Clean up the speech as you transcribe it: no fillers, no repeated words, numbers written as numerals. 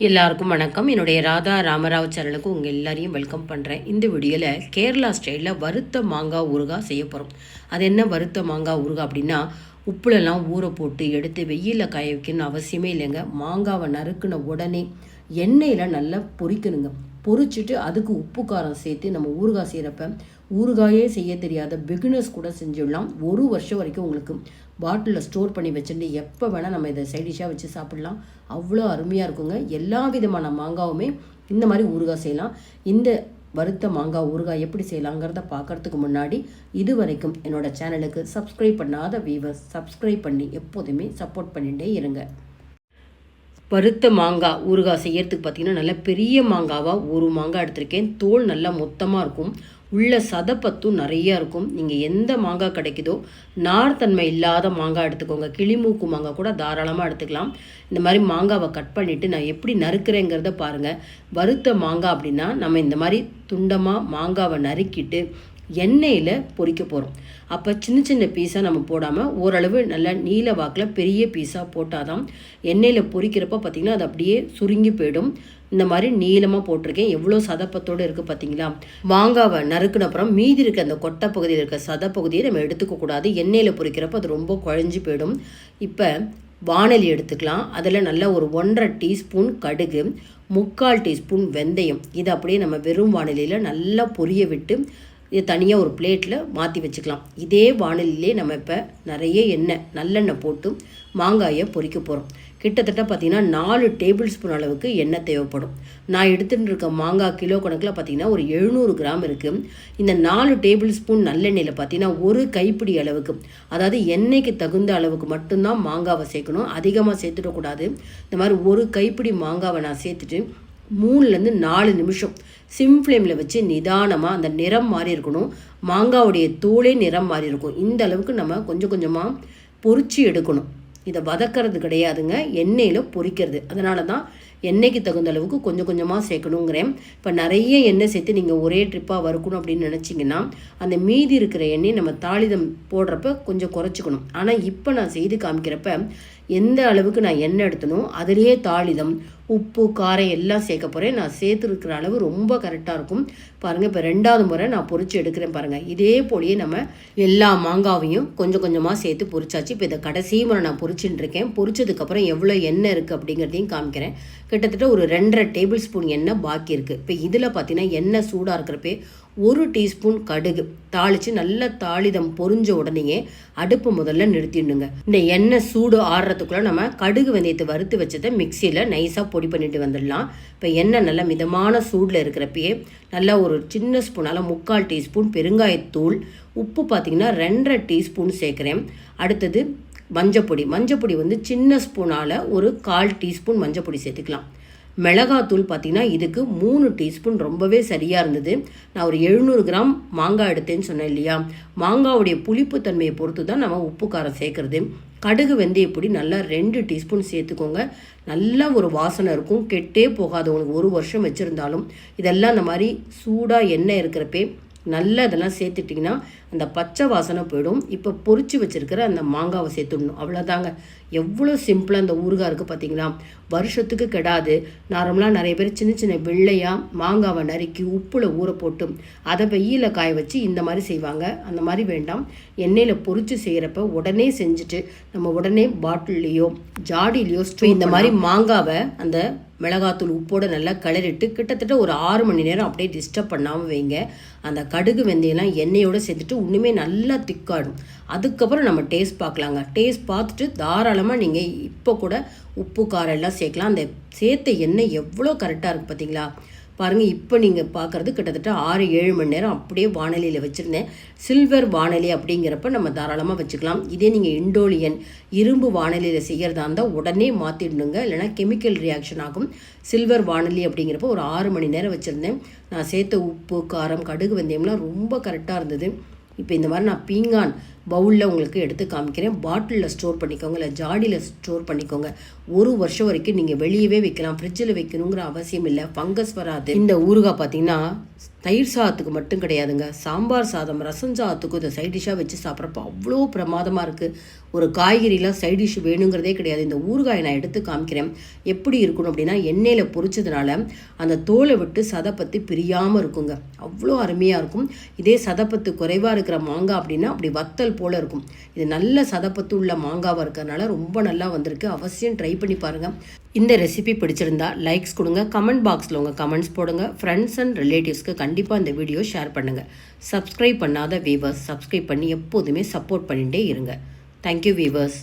எல்லாருக்கும் வணக்கம். என்னுடைய ராதா ராமராவ் சேனலுக்கு உங்கள் எல்லாரையும் வெல்கம் பண்ணுறேன். இந்த வீடியோவில் கேரளா ஸ்டைலில் வறுத்த மாங்காய் ஊறுகாய் செய்ய போகிறோம். அது என்ன வறுத்த மாங்காய் ஊறுகாய் அப்படின்னா, உப்புலெல்லாம் ஊற போட்டு எடுத்து வெயிலில் காய வைக்கணும்னு அவசியமே இல்லைங்க. மாங்காவை நறுக்குன உடனே எண்ணெயில் நல்லா பொரிக்கணுங்க. பொரிச்சிட்டு அதுக்கு உப்பு காரம் சேர்த்து நம்ம ஊறுகாய் செய்கிறப்ப ஊறுகாயே செய்ய தெரியாத பிகினர்ஸ் கூட செஞ்சிடலாம். 1 வருஷம் வரைக்கும் உங்களுக்கு பாட்டிலில் ஸ்டோர் பண்ணி வச்சுட்டு எப்போ வேணால் நம்ம இதை சைடிஷாக வச்சு சாப்பிட்லாம். அவ்வளோ அருமையாக இருக்குங்க. எல்லா விதமான மாங்காவுமே இந்த மாதிரி ஊறுகாய் செய்யலாம். இந்த வறுத்த மாங்காய் ஊறுகாய் எப்படி செய்யலாங்கிறத பார்க்குறதுக்கு முன்னாடி இது வரைக்கும் என்னோடய சேனலுக்கு சப்ஸ்கிரைப் பண்ணாத வீவர்ஸ் சப்ஸ்கிரைப் பண்ணி எப்போதுமே சப்போர்ட் பண்ணிகிட்டே இருங்க. வறுத்த மாங்காய் ஊறுகாய் செய்யறதுக்கு பார்த்திங்கன்னா நல்ல பெரிய மாங்காவாக ஒரு மாங்காய் எடுத்திருக்கேன். தோல் நல்லா மொத்தமாக இருக்கும். உள்ள சதப்பத்தும் நிறையா இருக்கும். நீங்கள் எந்த மாங்காய் கிடைக்குதோ நார்த்தன்மை இல்லாத மாங்காய் எடுத்துக்கோங்க. கிளிமூக்கு மாங்காய் கூட தாராளமாக எடுத்துக்கலாம். இந்த மாதிரி மாங்காவை கட் பண்ணிவிட்டு நான் எப்படி நறுக்கிறேங்கிறத பாருங்கள். வறுத்த மாங்காய் அப்படின்னா நம்ம இந்த மாதிரி துண்டமாக மாங்காவை நறுக்கிட்டு எண்ணெயில் பொரிக்க போகிறோம். அப்போ சின்ன சின்ன பீஸாக நம்ம போடாமல் ஓரளவு நல்லா நீல வாக்கில் பெரிய பீஸாக போட்டால் தான் எண்ணெயில் பொரிக்கிறப்ப பார்த்திங்கன்னா அது அப்படியே சுருங்கி போயிடும். இந்த மாதிரி நீளமாக போட்டிருக்கேன். எவ்வளோ சதப்பத்தோடு இருக்குது பார்த்தீங்களா. மாங்காவை நறுக்குன அப்புறம் மீதி இருக்க அந்த கொட்டை பகுதியில் இருக்க சதப்பகுதியை நம்ம எடுத்துக்கக்கூடாது. எண்ணெயில் பொரிக்கிறப்ப அது ரொம்ப குழஞ்சி போயிடும். இப்போ வாணலி எடுத்துக்கலாம். அதில் நல்லா ஒரு 1.5 டீஸ்பூன் கடுகு, 3/4 டீஸ்பூன் வெந்தயம், இதை அப்படியே நம்ம வெறும் வாணலியில் நல்லா பொரிய விட்டு இது தனியாக ஒரு பிளேட்டில் மாற்றி வச்சுக்கலாம். இதே வாணலிலே நம்ம இப்போ நிறைய நல்லெண்ணெய் போட்டு மாங்காயை பொரிக்க போகிறோம். கிட்டத்தட்ட பார்த்திங்கன்னா 4 டேபிள் ஸ்பூன் அளவுக்கு எண்ணெய் தேவைப்படும். நான் எடுத்துகிட்டு இருக்க மாங்காய் கிலோ கணக்கில் பார்த்திங்கன்னா ஒரு 700 கிராம் இருக்குது. இந்த 4 டேபிள் ஸ்பூன் நல்லெண்ணெயில் பார்த்திங்கன்னா ஒரு கைப்பிடி அளவுக்கு, அதாவது எண்ணெய்க்கு தகுந்த அளவுக்கு மட்டும்தான் மாங்காவை சேர்க்கணும். அதிகமாக சேர்த்துடக்கூடாது. இந்த மாதிரி ஒரு கைப்பிடி மாங்காவை நான் சேர்த்துட்டு 3-4 நிமிஷம் சிம் ஃப்ளேமில் வச்சு நிதானமாக அந்த நிறம் மாறி இருக்கணும். மாங்காவுடைய தோலே நிறம் மாறி இருக்கும். இந்த அளவுக்கு நம்ம கொஞ்சம் கொஞ்சமாக பொரிச்சு எடுக்கணும். இதை வதக்கிறது கிடையாதுங்க, எண்ணெயில் பொரிக்கிறது. அதனால தான் எண்ணெய்க்கு தகுந்த அளவுக்கு கொஞ்சம் கொஞ்சமாக சேர்க்கணுங்கிறேன். இப்போ நிறைய எண்ணெய் சேர்த்து நீங்கள் ஒரே ட்ரிப்பாக வறுக்கணும் அப்படின்னு நினச்சிங்கன்னா அந்த மீதி இருக்கிற எண்ணெய் நம்ம தாளிதம் போடுறப்ப கொஞ்சம் குறைச்சிக்கணும். ஆனால் இப்போ நான் செய்து காமிக்கிறப்ப எந்த அளவுக்கு நான் எண்ணெய் எடுத்தணும் அதிலேயே தாளிதம் உப்பு காரம் எல்லாம் சேர்க்க போகிறேன். நான் சேர்த்துருக்கிற அளவு ரொம்ப கரெக்டாக இருக்கும். பாருங்கள், இப்போ 2வது முறை நான் பொரிச்சு எடுக்கிறேன் பாருங்கள். இதே போலேயே நம்ம எல்லா மாங்காவையும் கொஞ்சம் கொஞ்சமாக சேர்த்து பொரிச்சாச்சு. இப்போ இதை கடைசி முறை நான் பொரிச்சுட்டு இருக்கேன். பொரிச்சதுக்கப்புறம் எவ்வளோ எண்ணெய் இருக்குது அப்படிங்கிறதையும் காமிக்கிறேன். கிட்டத்தட்ட ஒரு 2.5 டேபிள் ஸ்பூன் எண்ணெய் பாக்கி இருக்குது. இப்போ இதில் பார்த்தீங்கன்னா எண்ணெய் சூடாக இருக்கிறப்பே 1 டீஸ்பூன் கடுகு தாளித்து நல்ல தாளிதம் பொரிஞ்ச உடனேயே அடுப்பு முதல்ல நிறுத்திடணுங்க. இந்த எண்ணெய் சூடு ஆடுறதுக்குள்ளே நம்ம கடுகு வெந்தயத்தை வறுத்து வச்சதை மிக்சியில் நைஸாக பொடி பண்ணிட்டு வந்துடலாம். இப்போ எண்ணெய் நல்லா மிதமான சூடில் இருக்கிறப்பயே நல்லா ஒரு சின்ன ஸ்பூனால் 3/4 டீஸ்பூன் பெருங்காயத்தூள், உப்பு பார்த்திங்கன்னா 2.5 டீஸ்பூன் சேர்க்குறேன். அடுத்தது மஞ்சப்பொடி வந்து சின்ன ஸ்பூனால் ஒரு 1/4 டீஸ்பூன் மஞ்சப்பொடி சேர்த்துக்கலாம். மிளகாத்தூள் பார்த்திங்கன்னா இதுக்கு 3 டீஸ்பூன் ரொம்பவே சரியாக இருந்தது. நான் ஒரு 700 கிராம் மாங்காய் எடுத்தேன்னு சொன்னேன் இல்லையா. மாங்காவுடைய புளிப்பு தன்மையை பொறுத்து தான் நம்ம உப்பு காரம் சேர்க்குறது. கடுகு வெந்தயப்பொடி நல்லா 2 டீஸ்பூன் சேர்த்துக்கோங்க. நல்ல ஒரு வாசனை இருக்கும், கெட்டே போகாது. உங்களுக்கு 1 வருஷம் வச்சுருந்தாலும் இதெல்லாம் இந்த மாதிரி சூடாக எண்ணெய் இருக்கிறப்பே நல்லா இதெல்லாம் சேர்த்துட்டிங்கன்னா அந்த பச்சை வாசனை போயிடும். இப்போ பொரிச்சு வச்சுருக்கிற அந்த மாங்காவை சேர்த்துடணும். அவ்வளோதாங்க. எவ்வளோ சிம்பிளாக அந்த ஊறுகாய் இருக்குது பார்த்தீங்களா. வருஷத்துக்கு கெடாது. நார்மலாக நிறைய பேர் சின்ன சின்ன வெள்ளையாக மாங்காவை நறுக்கி உப்பில் ஊற போட்டு அதை வெயிலில் காய வச்சு இந்த மாதிரி செய்வாங்க. அந்த மாதிரி வேண்டாம். எண்ணெயில் பொரிச்சு செய்கிறப்ப உடனே செஞ்சுட்டு நம்ம உடனே பாட்டில்லையோ ஜாடிலையோ இந்த மாதிரி மாங்காவை அந்த மிளகாத்தூள் உப்போடு நல்லா கிளறிட்டு கிட்டத்தட்ட ஒரு 6 மணி நேரம் அப்படியே டிஸ்டர்ப் பண்ணாமல் வைங்க. அந்த கடுகு வெந்தயம்லாம் எண்ணெயோடு சேர்த்துட்டு இன்னுமே நல்லா திக்காடும். அதுக்கப்புறம் நம்ம டேஸ்ட் பார்க்கலாங்க. டேஸ்ட் பார்த்துட்டு தாராளமாக நீங்கள் இப்போ கூட உப்பு காரம் எல்லாம் சேர்க்கலாம். அந்த சேர்த்த எண்ணெய் எவ்வளோ கரெக்டாக இருக்குது பார்த்தீங்களா. பாருங்கள், இப்போ நீங்கள் பார்க்குறது கிட்டத்தட்ட 6-7 மணி நேரம் அப்படியே வாணலியில் வச்சுருந்தேன். சில்வர் வாணலி அப்படிங்கிறப்ப நம்ம தாராளமாக வச்சுக்கலாம். இதே நீங்கள் இண்டோலியன் இரும்பு வாணலியில் செய்கிறதா இருந்தால் உடனே மாற்றிடணுங்க, இல்லைனா கெமிக்கல் ரியாக்ஷன் ஆகும். சில்வர் வாணலி அப்படிங்கிறப்ப ஒரு 6 மணி நேரம் வச்சுருந்தேன். நான் சேர்த்த உப்பு காரம் கடுகு வெந்தயம்லாம் ரொம்ப கரெக்டாக இருந்தது. இப்போ இந்த மாதிரி நான் பீங்கான் பவுலில் உங்களுக்கு எடுத்து காமிக்கிறேன். பாட்டிலில் ஸ்டோர் பண்ணிக்கோங்க, இல்லை ஜாடியில் ஸ்டோர் பண்ணிக்கோங்க. 1 வருஷம் வரைக்கும் நீங்கள் வெளியவே வைக்கலாம், ஃப்ரிட்ஜில் வைக்கணுங்கிற அவசியம் இல்லை, ஃபங்கஸ் வராது. இந்த ஊறுகாய் பார்த்தீங்கன்னா தயிர் சாதத்துக்கு மட்டும் கிடையாதுங்க, சாம்பார் சாதம், ரசம் சாதத்துக்கும் இதை சைட் டிஷ்ஷாக வச்சு சாப்பிட்றப்ப அவ்வளோ பிரமாதமாக இருக்குது. ஒரு காய்கறிலாம் சைட் டிஷ் வேணுங்கிறதே கிடையாது. இந்த ஊறுகாயை நான் எடுத்து காமிக்கிறேன் எப்படி இருக்கணும் அப்படின்னா, எண்ணெயில் பொரிச்சதுனால அந்த தோலை விட்டு சதப்பத்து பிரியாமல் இருக்குங்க, அவ்வளோ அருமையாக இருக்கும். இதே சதப்பத்து குறைவாக இருக்கிற மாங்காய் அப்படின்னா அப்படி வத்தல் போல் இருக்கும். இது நல்ல சதப்பத்து உள்ள மாங்காவாக இருக்கிறதுனால ரொம்ப நல்லா வந்திருக்கு. அவசியம் ட்ரை பண்ணி பாருங்கள். இந்த ரெசிபி பிடிச்சிருந்தா லைக்ஸ் கொடுங்க, கமெண்ட் பாக்ஸில் உங்கள் கமெண்ட்ஸ் போடுங்க, ஃப்ரெண்ட்ஸ் அண்ட் ரிலேட்டிவ்ஸ்க்கு கண்டிப்பாக இந்த வீடியோ ஷேர் பண்ணுங்கள். சப்ஸ்கிரைப் பண்ணாத வீவர்ஸ் சப்ஸ்கிரைப் பண்ணி எப்போதுமே சப்போர்ட் பண்ணிகிட்டே இருங்க. Thank you viewers.